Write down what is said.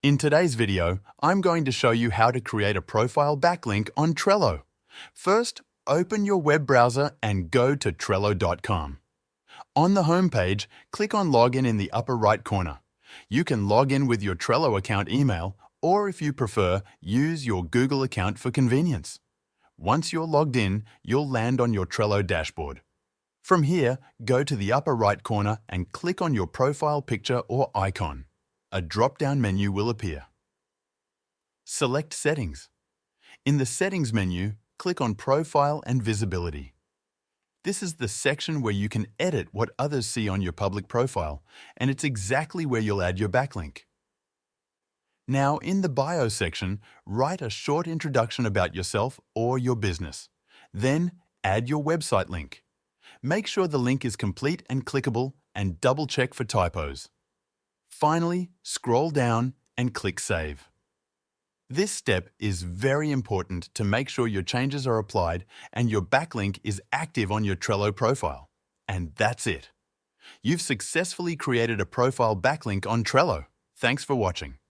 In today's video, I'm going to show you how to create a profile backlink on Trello. First, open your web browser and go to Trello.com. On the home page, click on Login in the upper right corner. You can log in with your Trello account email, or if you prefer, use your Google account for convenience. Once you're logged in, you'll land on your Trello dashboard. From here, go to the upper right corner and click on your profile picture or icon. A drop-down menu will appear. Select Settings. In the Settings menu, click on Profile and Visibility. This is the section where you can edit what others see on your public profile, and it's exactly where you'll add your backlink. Now, in the Bio section, write a short introduction about yourself or your business. Then, add your website link. Make sure the link is complete and clickable, and double-check for typos. Finally, scroll down and click Save. This step is very important to make sure your changes are applied and your backlink is active on your Trello profile. And that's it. You've successfully created a profile backlink on Trello. Thanks for watching.